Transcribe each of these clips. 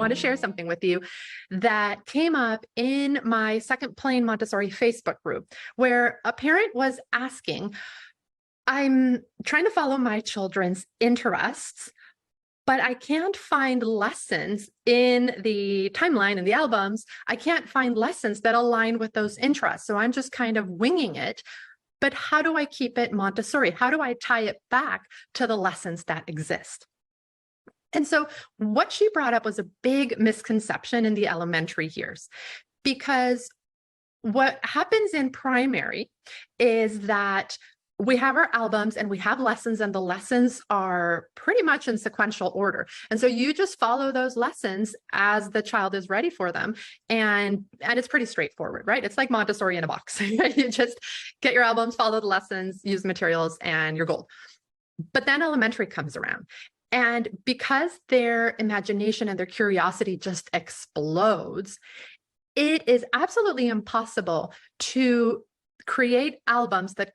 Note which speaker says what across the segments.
Speaker 1: want to share something with you that came up in my Second Plane Montessori Facebook group, where a parent was asking, I'm trying to follow my children's interests, but I can't find lessons in the timeline and the albums. I can't find lessons that align with those interests. So I'm just kind of winging it. But how do I keep it Montessori? How do I tie it back to the lessons that exist? And so what she brought up was a big misconception in the elementary years, because what happens in primary is that we have our albums and we have lessons, and the lessons are pretty much in sequential order. And so you just follow those lessons as the child is ready for them. And it's pretty straightforward, right? It's like Montessori in a box. You just get your albums, follow the lessons, use materials, and you're gold. But then elementary comes around. And because their imagination and their curiosity just explodes, it is absolutely impossible to create albums that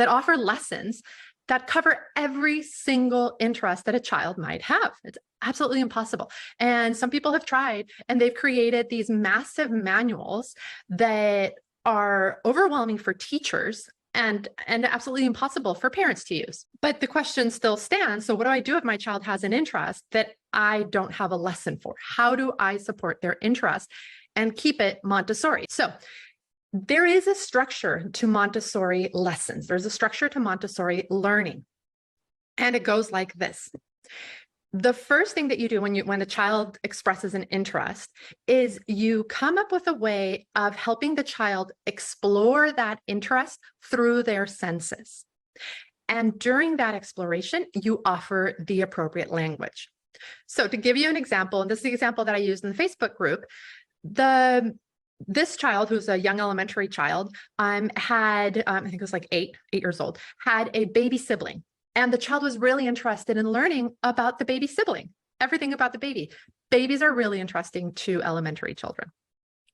Speaker 1: offer lessons that cover every single interest that a child might have. It's absolutely impossible. And some people have tried, and they've created these massive manuals that are overwhelming for teachers and absolutely impossible for parents to use. But the question still stands. So what do I do if my child has an interest that I don't have a lesson for? How do I support their interest and keep it Montessori? So there is a structure to Montessori lessons. There's a structure to Montessori learning. And it goes like this. The first thing that you do when a child expresses an interest is you come up with a way of helping the child explore that interest through their senses. And during that exploration, you offer the appropriate language. So to give you an example, and this is the example that I used in the Facebook group, this child, who's a young elementary child, had, I think it was like 8 years old, had a baby sibling. And the child was really interested in learning about the baby sibling, everything about the baby. Babies are really interesting to elementary children.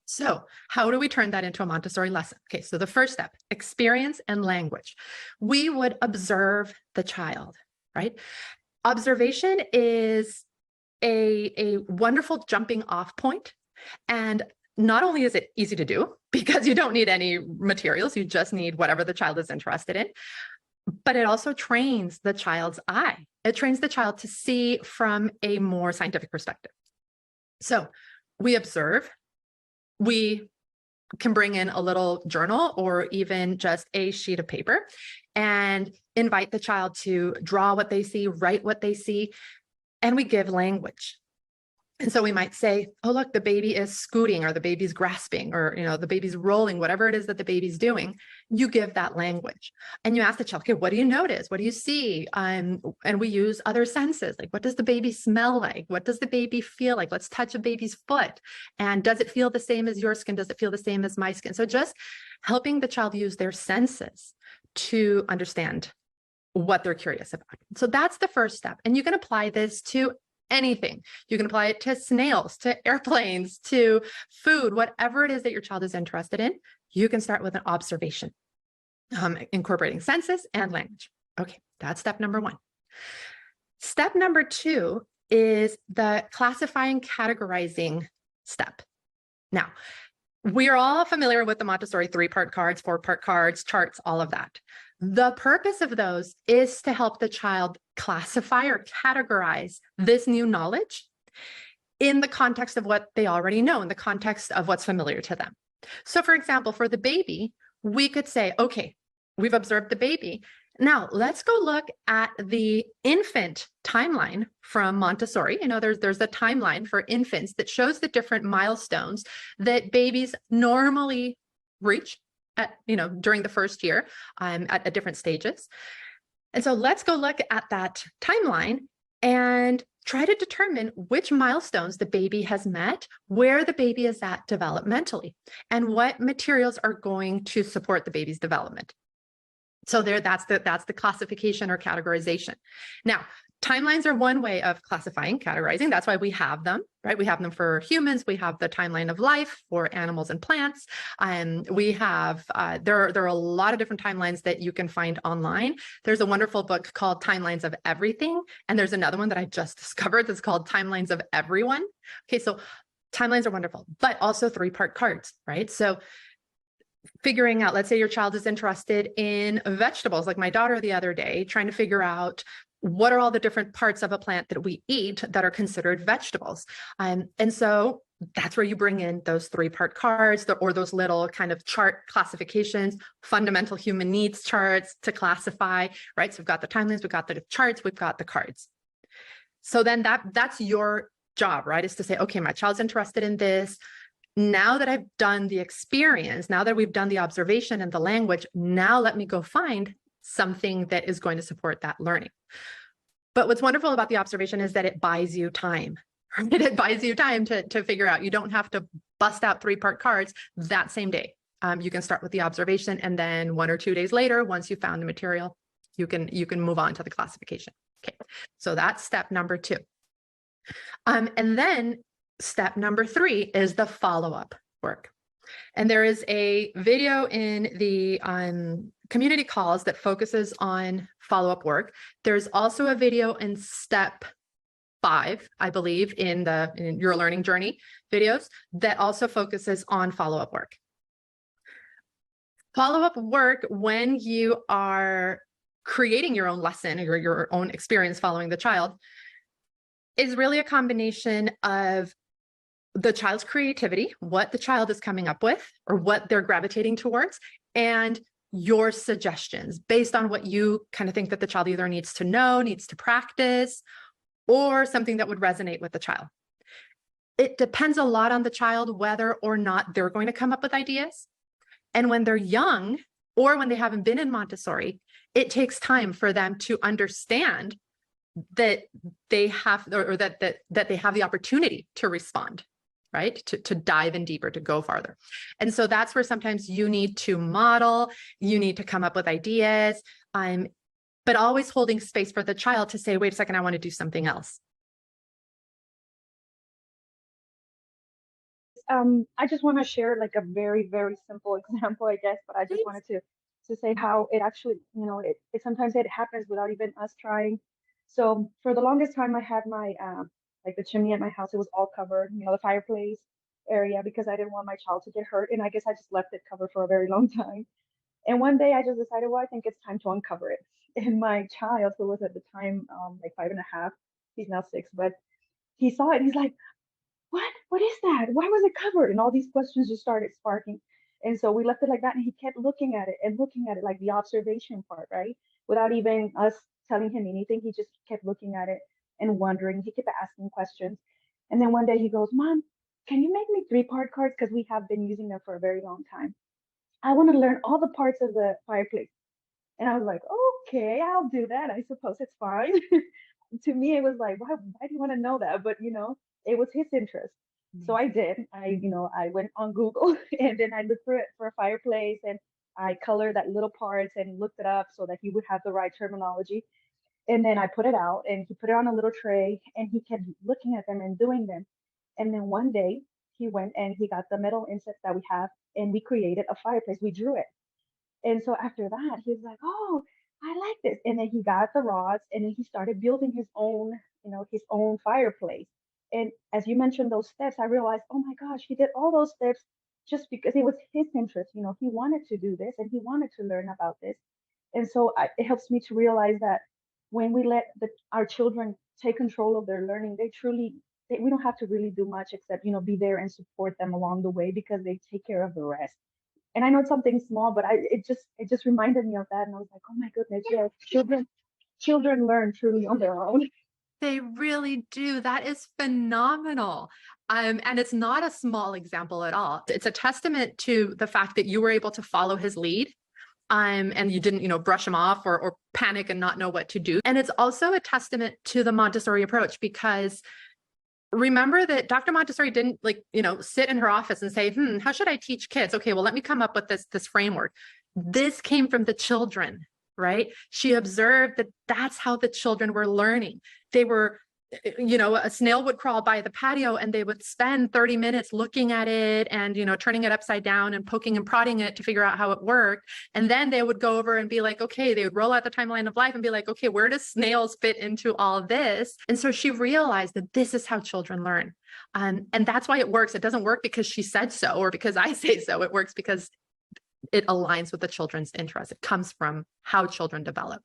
Speaker 1: So how do we turn that into a Montessori lesson? Okay, so the first step, experience and language. We would observe the child, right? Observation is a wonderful jumping off point. And not only is it easy to do because you don't need any materials, you just need whatever the child is interested in, but it also trains the child's eye. It trains the child to see from a more scientific perspective. So we observe, we can bring in a little journal or even just a sheet of paper and invite the child to draw what they see, write what they see, and we give language. And so we might say, oh, look, the baby is scooting, or the baby's grasping, or, the baby's rolling, whatever it is that the baby's doing. You give that language and you ask the child, okay, what do you notice? What do you see? And we use other senses. Like, what does the baby smell like? What does the baby feel like? Let's touch a baby's foot. And does it feel the same as your skin? Does it feel the same as my skin? So just helping the child use their senses to understand what they're curious about. So that's the first step. And you can apply this to anything. You can apply it to snails, to airplanes, to food, whatever it is that your child is interested in. You can start with an observation, incorporating senses and language. Okay, that's step number 1. Step number 2 is the classifying, categorizing step. Now, we are all familiar with the Montessori 3-part cards, 4-part cards, charts, all of that. The purpose of those is to help the child classify or categorize this new knowledge in the context of what they already know, in the context of what's familiar to them. So for example, for the baby, we could say, okay, we've observed the baby. Now let's go look at the infant timeline from Montessori. There's a timeline for infants that shows the different milestones that babies normally reach during the first year, at different stages. And so let's go look at that timeline and try to determine which milestones the baby has met, where the baby is at developmentally, and what materials are going to support the baby's development. So that's the classification or categorization. Now, timelines are one way of classifying, categorizing. That's why we have them, right? We have them for humans. We have the timeline of life for animals and plants. We have, there are a lot of different timelines that you can find online. There's a wonderful book called Timelines of Everything. And there's another one that I just discovered that's called Timelines of Everyone. Okay, so timelines are wonderful, but also 3-part cards, right? So figuring out, let's say your child is interested in vegetables, like my daughter the other day, trying to figure out what are all the different parts of a plant that we eat that are considered vegetables. And so that's where you bring in those 3-part cards or those little kind of chart classifications, fundamental human needs charts to classify, right? So we've got the timelines, we've got the charts, we've got the cards. So then that's your job, right? Is to say, okay, my child's interested in this. Now that I've done the experience, now that we've done the observation and the language, now let me go find something that is going to support that learning. But what's wonderful about the observation is that it buys you time, right? It buys you time to figure out. You don't have to bust out 3-part cards that same day. You can start with the observation, and then 1 or 2 days later, once you found the material, you can move on to the classification. Okay, so that's step number 2. And then step number 3 is the follow-up work. And there is a video in the community calls that focuses on follow-up work. There's also a video in step 5, I believe, in your learning journey videos that also focuses on follow-up work. Follow-up work, when you are creating your own lesson or your own experience following the child, is really a combination of the child's creativity, what the child is coming up with or what they're gravitating towards, and your suggestions based on what you kind of think that the child either needs to know, needs to practice, or something that would resonate with the child. It depends a lot on the child whether or not they're going to come up with ideas. And when they're young or when they haven't been in Montessori, it takes time for them to understand that they have, or that they have the opportunity to respond, right? To dive in deeper, to go farther. And so that's where sometimes you need to model, you need to come up with ideas, but always holding space for the child to say, wait a second, I want to do something else.
Speaker 2: I just want to share like a very, very simple example, I guess, but I just wanted to say how it actually, it sometimes it happens without even us trying. So for the longest time, I had my like the chimney at my house, it was all covered, the fireplace area, because I didn't want my child to get hurt, and I guess I just left it covered for a very long time. And one day I just decided, well, I think it's time to uncover it. And my child, who was at the time like 5.5, he's now 6, but he saw it. He's like, what is that? Why was it covered? And all these questions just started sparking. And so we left it like that. And he kept looking at it and looking at it, like the observation part, right? Without even us telling him anything. He just kept looking at it and wondering. He kept asking questions. And then one day he goes, Mom, can you make me 3-part cards? Because we have been using them for a very long time. I want to learn all the parts of the fireplace. And I was like, okay, I'll do that. I suppose it's fine. To me, it was like, why do you want to know that? But, it was his interest. So I did. I went on Google and then I looked for a fireplace, and I colored that little parts and looked it up so that he would have the right terminology. And then I put it out and he put it on a little tray and he kept looking at them and doing them. And then one day he went and he got the metal insets that we have and we created a fireplace. We drew it. And so after that, he was like, oh, I like this. And then he got the rods and then he started building his own fireplace. And as you mentioned those steps, I realized, oh my gosh, he did all those steps just because it was his interest. He wanted to do this and he wanted to learn about this. And so it helps me to realize that when we let our children take control of their learning, we don't have to really do much except, be there and support them along the way because they take care of the rest. And I know it's something small, but it just reminded me of that. And I was like, oh my goodness, yeah, children learn truly on their own.
Speaker 1: They really do. That is phenomenal. And it's not a small example at all. It's a testament to the fact that you were able to follow his lead. And you didn't, brush him off or panic and not know what to do. And it's also a testament to the Montessori approach, because remember that Dr. Montessori didn't sit in her office and say, how should I teach kids? Okay, well, let me come up with this framework. This came from the children. right? She observed that that's how the children were learning. They were, a snail would crawl by the patio and they would spend 30 minutes looking at it and, turning it upside down and poking and prodding it to figure out how it worked. And then they would go over and be like, okay, they would roll out the timeline of life and be like, okay, where does snails fit into all of this? And so she realized that this is how children learn. And that's why it works. It doesn't work because she said so or because I say so. It works because it aligns with the children's interests. It comes from how children develop.